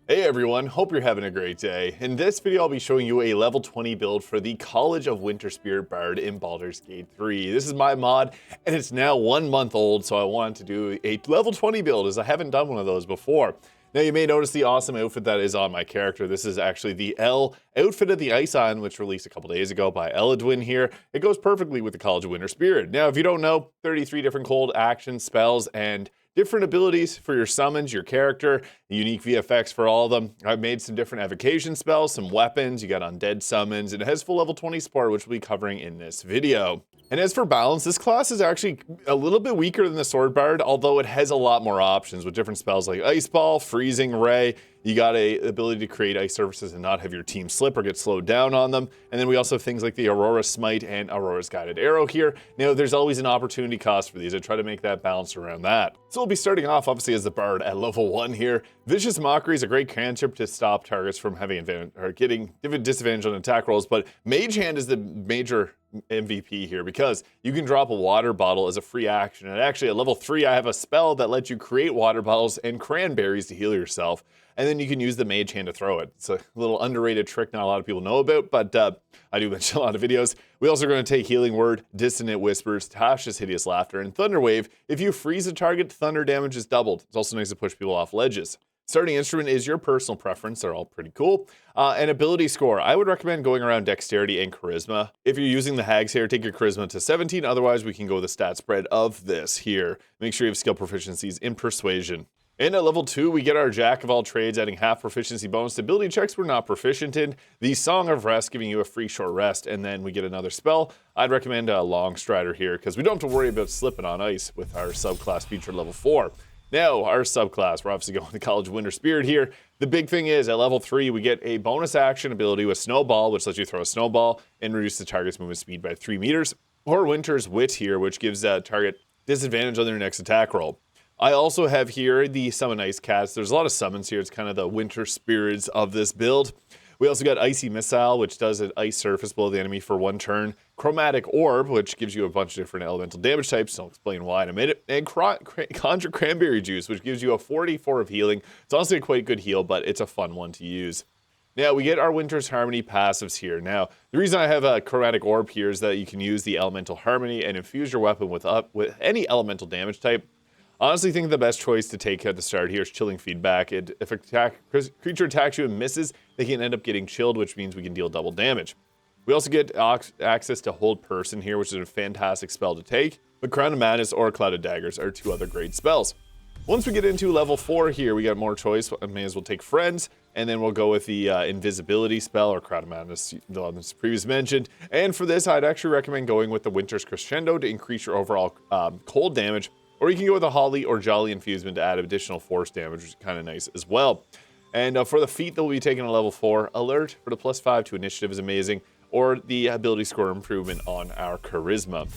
Hey everyone, hope you're having a great day. In this video, I'll be showing you a level 20 build for the College of Winter Spirit Bard in Baldur's Gate 3. This is my mod, and it's now 1 month old, so I wanted to do a level 20 build, as I haven't done one of those before. Now, you may notice the awesome outfit that is on my character. This is actually the L outfit of the Ice Island, which released a couple days ago by Eladwin here. It goes perfectly with the College of Winter Spirit. Now, if you don't know, 33 different cold actions, spells, and different abilities for your summons, your character, unique VFX for all of them. I've made some different evocation spells, some weapons, you got undead summons, and it has full level 20 support, which we'll be covering in this video. And as for balance, this class is actually a little bit weaker than the Sword Bard, although it has a lot more options with different spells like Ice Ball, Freezing Ray. You got a ability to create ice surfaces and not have your team slip or get slowed down on them. And then we also have things like the Aurora Smite and Aurora's Guided Arrow here. Now, there's always an opportunity cost for these. I try to make that balance around that. So we'll be starting off, obviously, as the Bard at level 1 here. Vicious Mockery is a great cantrip to stop targets from having advantage or getting disadvantage on attack rolls, but Mage Hand is the major MVP here because you can drop a water bottle as a free action. And actually, at level 3, I have a spell that lets you create water bottles and cranberries to heal yourself. And then you can use the Mage Hand to throw it. It's a little underrated trick not a lot of people know about, but I do mention a lot of videos. We also are going to take Healing Word, Dissonant Whispers, Tasha's Hideous Laughter, and Thunder Wave. If you freeze a target, thunder damage is doubled. It's also nice to push people off ledges. Starting instrument is your personal preference. They're all pretty cool. And ability score, I would recommend going around dexterity and charisma. If you're using the hags here, take your charisma to 17. Otherwise, we can go with the stat spread of this here. Make sure you have skill proficiencies in persuasion. And at level 2, we get our Jack of all trades, adding half proficiency bonus to ability checks we're not proficient in. The Song of Rest, giving you a free short rest, and then we get another spell. I'd recommend a Long Strider here, because we don't have to worry about slipping on ice with our subclass feature level 4. Now, our subclass, we're obviously going to College of Winter Spirit here. The big thing is, at level 3, we get a bonus action ability with Snowball, which lets you throw a snowball and reduce the target's movement speed by 3 meters. Or Winter's Wit here, which gives that target disadvantage on their next attack roll. I also have here the Summon Ice Cats. There's a lot of summons here. It's kind of the winter spirits of this build. We also got Icy Missile, which does an ice surface below the enemy for 1 turn. Chromatic Orb, which gives you a bunch of different elemental damage types. I'll explain why in a minute. And Conjure Cranberry Juice, which gives you a 44 of healing. It's honestly a quite good heal, but it's a fun one to use. Now, we get our Winter's Harmony passives here. Now, the reason I have a Chromatic Orb here is that you can use the Elemental Harmony and infuse your weapon with any elemental damage type. Honestly, I think the best choice to take at the start here is Chilling Feedback. If a creature attacks you and misses, they can end up getting chilled, which means we can deal double damage. We also get access to Hold Person here, which is a fantastic spell to take. But Crown of Madness or Clouded Daggers are 2 other great spells. Once we get into level 4 here, we got more choice. I may as well take Friends, and then we'll go with the Invisibility spell or Crown of Madness, the one that's previously mentioned. And for this, I'd actually recommend going with the Winter's Crescendo to increase your overall cold damage. Or you can go with a Holly or Jolly Infusement to add additional force damage, which is kind of nice as well. And for the feat that we'll be taking at level 4, Alert for the +5 to Initiative is amazing, or the ability score improvement on our Charisma.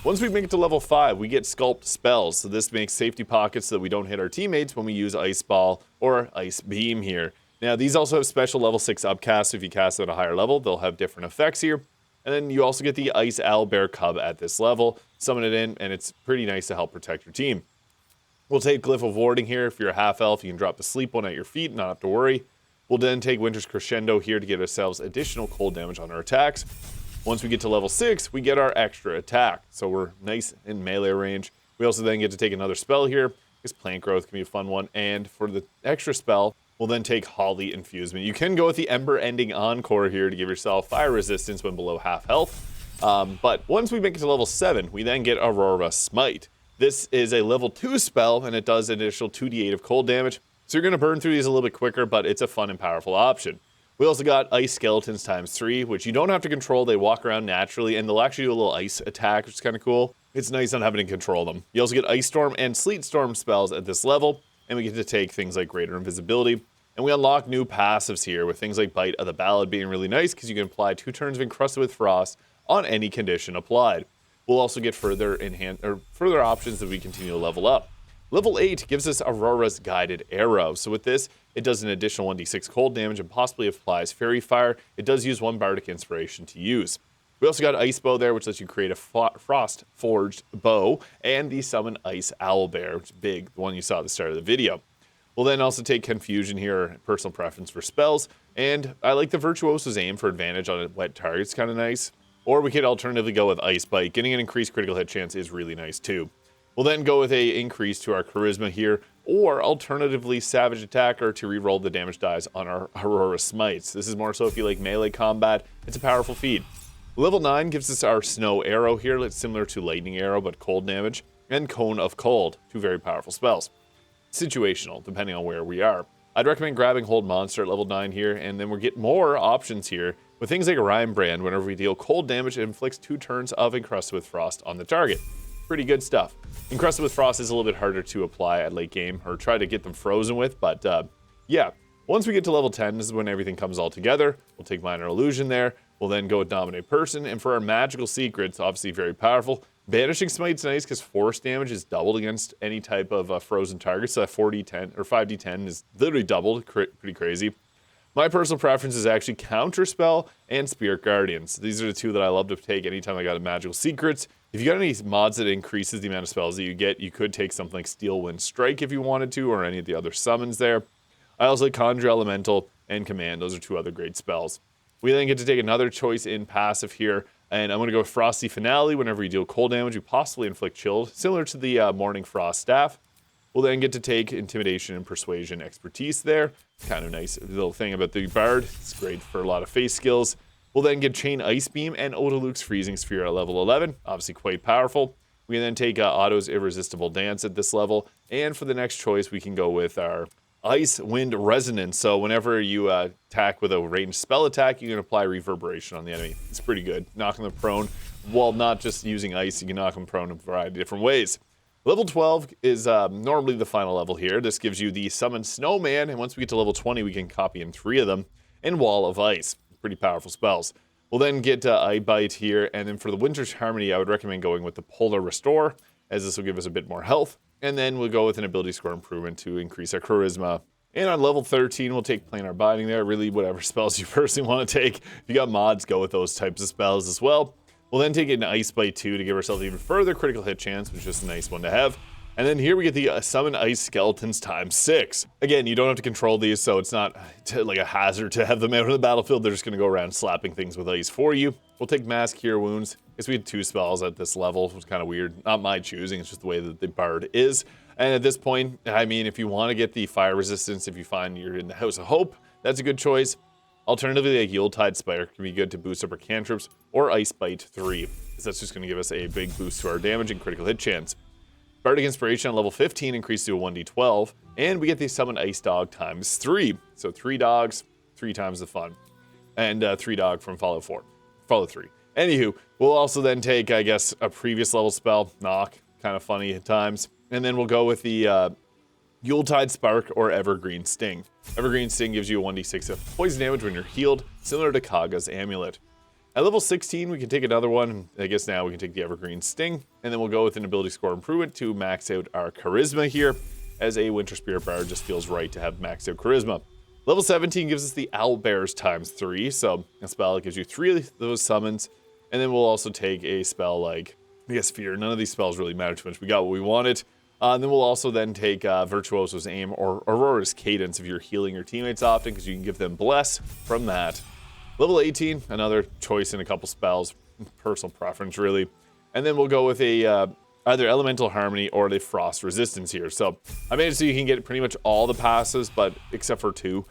Once we make it to level 5, we get Sculpt Spells. So this makes safety pockets so that we don't hit our teammates when we use Ice Ball or Ice Beam here. Now, these also have special level 6 upcasts. If you cast at a higher level, they'll have different effects here. And then you also get the Ice Owlbear Cub at this level. Summon it in, and it's pretty nice to help protect your team. We'll take Glyph of Warding here. If you're a half-elf, you can drop the Sleep one at your feet, not have to worry. We'll then take Winter's Crescendo here to give ourselves additional cold damage on our attacks. Once we get to level 6, we get our extra attack. So we're nice in melee range. We also then get to take another spell here. This Plant Growth can be a fun one. And for the extra spell, we'll then take Holly Infusement. You can go with the Ember Ending Encore here to give yourself fire resistance when below half health. But once we make it to level 7, we then get Aurora Smite. This is a level 2 spell, and it does an additional 2d8 of cold damage. So you're going to burn through these a little bit quicker, but it's a fun and powerful option. We also got Ice Skeletons ×3, which you don't have to control. They walk around naturally, and they'll actually do a little ice attack, which is kind of cool. It's nice not having to control them. You also get Ice Storm and Sleet Storm spells at this level, and we get to take things like Greater Invisibility. And we unlock new passives here with things like Bite of the Ballad being really nice because you can apply 2 turns of Encrusted with Frost on any condition applied. We'll also get further options as we continue to level up. Level 8 gives us Aurora's Guided Arrow. So with this, it does an additional 1d6 cold damage and possibly applies Fairy Fire. It does use 1 Bardic Inspiration to use. We also got Ice Bow there, which lets you create a Frost Forged Bow, and the Summon Ice Owlbear, which is big, the one you saw at the start of the video. We'll then also take Confusion here, personal preference for spells, and I like the Virtuoso's Aim for advantage on wet targets, kind of nice. Or we could alternatively go with Ice Bite. Getting an increased critical hit chance is really nice too. We'll then go with a increase to our Charisma here, or alternatively Savage Attacker to reroll the damage dice on our Aurora Smites. This is more so if you like melee combat. It's a powerful feat. Level 9 gives us our Snow Arrow here. It's similar to Lightning Arrow, but cold damage. And Cone of Cold, 2 very powerful spells. Situational, depending on where we are. I'd recommend grabbing Hold Monster at level 9 here, and then we'll get more options here with things like Orion Brand. Whenever we deal cold damage, it inflicts 2 turns of Encrusted with Frost on the target. Pretty good stuff. Encrusted with Frost is a little bit harder to apply at late game, or try to get them frozen with, but yeah. Once we get to level 10, this is when everything comes all together. We'll take Minor Illusion there. We'll then go with Dominate Person, and for our magical secrets, obviously very powerful. Banishing Smite's nice because force damage is doubled against any type of frozen target, so that 4d10 or 5d10 is literally doubled, pretty crazy. My personal preference is actually Counterspell and Spirit Guardians. These are the 2 that I love to take anytime I got a magical secrets. If you got any mods that increases the amount of spells that you get, you could take something like Steel Wind Strike if you wanted to, or any of the other summons there. I also like Conjure Elemental and Command. Those are 2 other great spells. We then get to take another choice in passive here, and I'm going to go with Frosty Finale. Whenever you deal cold damage, you possibly inflict chill, similar to the Morning Frost Staff. We'll then get to take Intimidation and Persuasion Expertise there. Kind of nice little thing about the Bard. It's great for a lot of face skills. We'll then get Chain Ice Beam and Odaluke's Freezing Sphere at level 11. Obviously quite powerful. We can then take Otto's Irresistible Dance at this level. And for the next choice, we can go with our Ice Wind Resonance. So whenever you attack with a ranged spell attack, you can apply Reverberation on the enemy. It's pretty good. Knocking them prone. While not just using ice, you can knock them prone in a variety of different ways. Level 12 is normally the final level here. This gives you the Summon Snowman, and once we get to level 20, we can copy in 3 of them, and Wall of Ice. Pretty powerful spells. We'll then get Eye Bite here, and then for the Winter's Harmony, I would recommend going with the Polar Restore, as this will give us a bit more health. And then we'll go with an ability score improvement to increase our charisma. And on level 13, we'll take Planar Binding there. Really, whatever spells you personally want to take. If you got mods, go with those types of spells as well. We'll then take an Ice Bite 2 to give ourselves even further critical hit chance, which is just a nice one to have. And then here we get the Summon Ice Skeletons ×6. Again, you don't have to control these, so it's not like a hazard to have them out on the battlefield. They're just going to go around slapping things with ice for you. We'll take Mass Cure Wounds. I guess we had 2 spells at this level. It was kind of weird. Not my choosing, it's just the way that the Bard is. And at this point, I mean, if you want to get the Fire Resistance, if you find you're in the House of Hope, that's a good choice. Alternatively, like Yuletide Spire can be good to boost up our cantrips, or Ice Bite 3, because that's just going to give us a big boost to our damage and critical hit chance. Bardic Inspiration on level 15 increases to a 1d12, and we get the Summon Ice Dog ×3. So 3 dogs, 3 times the fun. And 3 dog from Fallout 4. Fallout 3. Anywho, we'll also then take, I guess, a previous level spell, Knock, kind of funny at times. And then we'll go with the Yuletide Spark or Evergreen Sting. Evergreen Sting gives you a 1d6 of poison damage when you're healed, similar to Kaga's Amulet. At level 16, we can take another one. I guess now we can take the Evergreen Sting, and then we'll go with an ability score improvement to max out our Charisma here, as a Winter Spirit Bard just feels right to have maxed out Charisma. Level 17 gives us the Owlbears ×3, so a spell that gives you 3 of those summons, and then we'll also take a spell like, I guess, Fear. None of these spells really matter too much. We got what we wanted. And then we'll also then take Virtuoso's Aim or Aurora's Cadence if you're healing your teammates often, because you can give them Bless from that. Level 18, another choice in a couple spells, personal preference really. And then we'll go with a either Elemental Harmony or the Frost Resistance here. So I made it so you can get pretty much all the passes, but except for 2.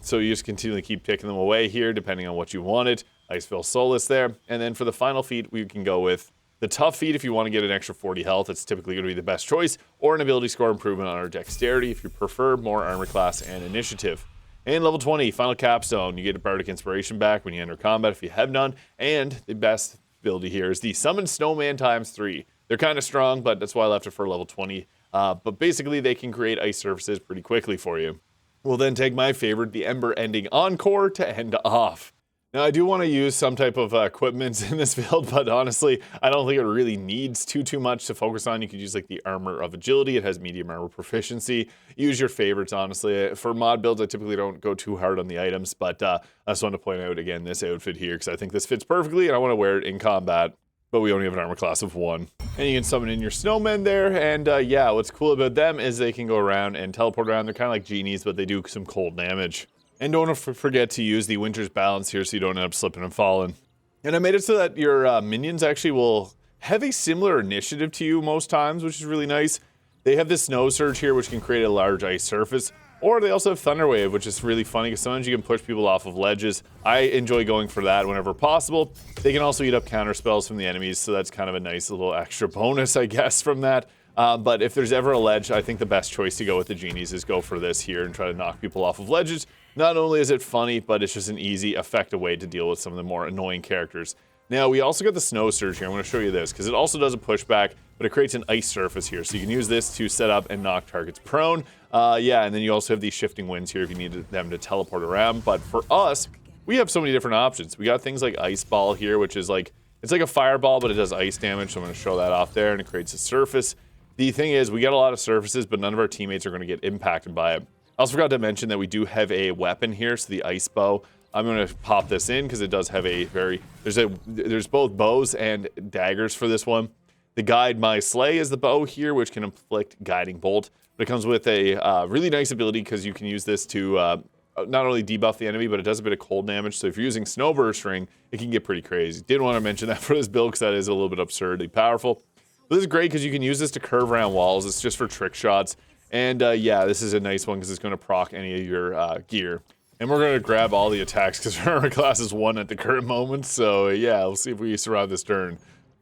So you just continually keep picking them away here, depending on what you wanted. Iceville Solace there. And then for the final feat, we can go with the Tough feat if you want to get an extra 40 health. It's typically going to be the best choice, or an ability score improvement on our Dexterity if you prefer more Armor class and Initiative. And level 20, Final Capstone. You get a Bardic Inspiration back when you enter combat if you have none. And the best ability here is the Summon Snowman ×3. They're kind of strong, but that's why I left it for level 20. But basically, they can create ice surfaces pretty quickly for you. We'll then take my favorite, the Ember Ending Encore, to end off. Now, I do want to use some type of equipment in this build, but honestly, I don't think it really needs too much to focus on. You could use like the Armor of Agility. It has medium armor proficiency. Use your favorites, honestly. For mod builds, I typically don't go too hard on the items, but I just want to point out again this outfit here, because I think this fits perfectly, and I want to wear it in combat. but we only have an armor class of 1. And you can summon in your snowmen there, and yeah, what's cool about them is they can go around and teleport around. They're kind of like genies, but they do some cold damage. And don't forget to use the Winter's Balance here so you don't end up slipping and falling. And I made it so that your minions actually will have a similar initiative to you most times, which is really nice. They have this Snow Surge here, which can create a large ice surface. Or they also have Thunder Wave, which is really funny because sometimes you can push people off of ledges. I enjoy going for that whenever possible. They can also eat up counter spells from the enemies, so that's kind of a nice little extra bonus, I guess, from that. But if there's ever a ledge, I think the best choice to go with the genies is go for this here and try to knock people off of ledges. Not only is it funny, but it's just an easy, effective way to deal with some of the more annoying characters. Now, we also got the Snow Surge here. I'm going to show you this, because it also does a pushback, but it creates an ice surface here. So you can use this to set up and knock targets prone. Yeah, and then you also have these shifting winds here if you need them to teleport around. But for us, we have so many different options. We got things like Ice Ball here, which is like, it's like a fireball, but it does ice damage. So I'm going to show that off there, and it creates a surface. The thing is, we got a lot of surfaces, but none of our teammates are going to get impacted by it. I also forgot to mention that we do have a weapon here, so the Ice Bow. I'm going to pop this in because it does have a very, there's both bows and daggers for this one. The Guide My Slay is the bow here, which can inflict Guiding Bolt. But it comes with a really nice ability because you can use this to not only debuff the enemy, but it does a bit of cold damage. So if you're using Snowburst Ring, it can get pretty crazy. Didn't want to mention that for this build because that is a little bit absurdly powerful. But this is great because you can use this to curve around walls. It's just for trick shots. And yeah, this is a nice one because it's going to proc any of your gear. And we're going to grab all the attacks because our armor class is 1 at the current moment. So yeah, we'll see if we survive this turn.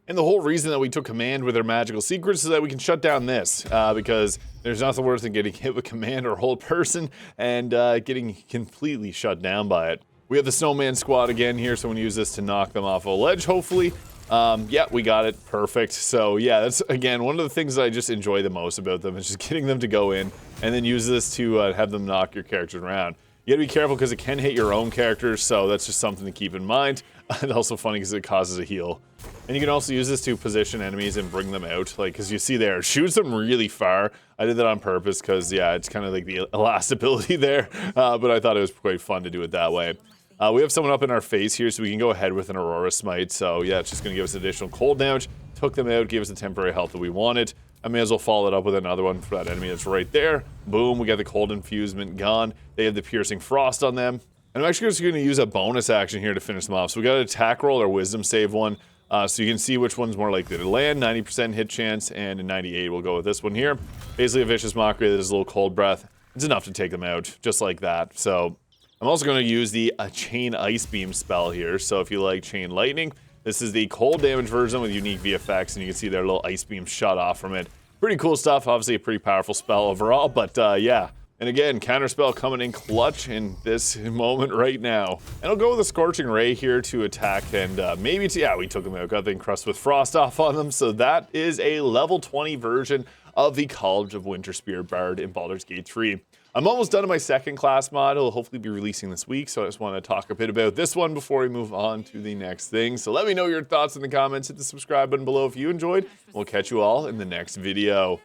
And the whole reason that we took command with our magical secrets is that we can shut down this. Because there's nothing worse than getting hit with command or hold person and getting completely shut down by it. We have the snowman squad again here, so I'm going to use this to knock them off a ledge, hopefully. Yeah, we got it. Perfect. So yeah, that's, again, one of the things that I just enjoy the most about them is just getting them to go in and then use this to have them knock your characters around. You gotta be careful because it can hit your own characters, so that's just something to keep in mind. And also funny because it causes a heal. And you can also use this to position enemies and bring them out, like, because you see there, it shoots them really far. I did that on purpose because, yeah, it's kind of like the elastability there, but I thought it was quite fun to do it that way. We have someone up in our face here, so we can go ahead with an Aurora Smite. So yeah, it's just going to give us additional cold damage. Took them out, gave us the temporary health that we wanted. I may as well follow it up with another one for that enemy that's right there. Boom, we got the cold infusement gone. They have the piercing frost on them. And I'm actually just going to use a bonus action here to finish them off. So we got an attack roll or wisdom save one. So you can see which one's more likely to land. 90% hit chance, and a 98. We'll go with this one here. Basically a vicious mockery that is a little cold breath. It's enough to take them out, just like that. So I'm also going to use the Chain Ice Beam spell here. So if you like Chain Lightning, this is the cold damage version with unique VFX, and you can see their little ice beam shot off from it. Pretty cool stuff. Obviously a pretty powerful spell overall, but yeah. And again, counterspell coming in clutch in this moment right now. And I'll go with a Scorching Ray here to attack, and maybe to, yeah, we took them out. Got the Encrust with Frost off on them, so that is a level 20 version of the College of Winterspirit Bard in Baldur's Gate 3. I'm almost done in my second class mod. It'll hopefully be releasing this week, so I just want to talk a bit about this one before we move on to the next thing. So let me know your thoughts in the comments. Hit the subscribe button below if you enjoyed. We'll catch you all in the next video.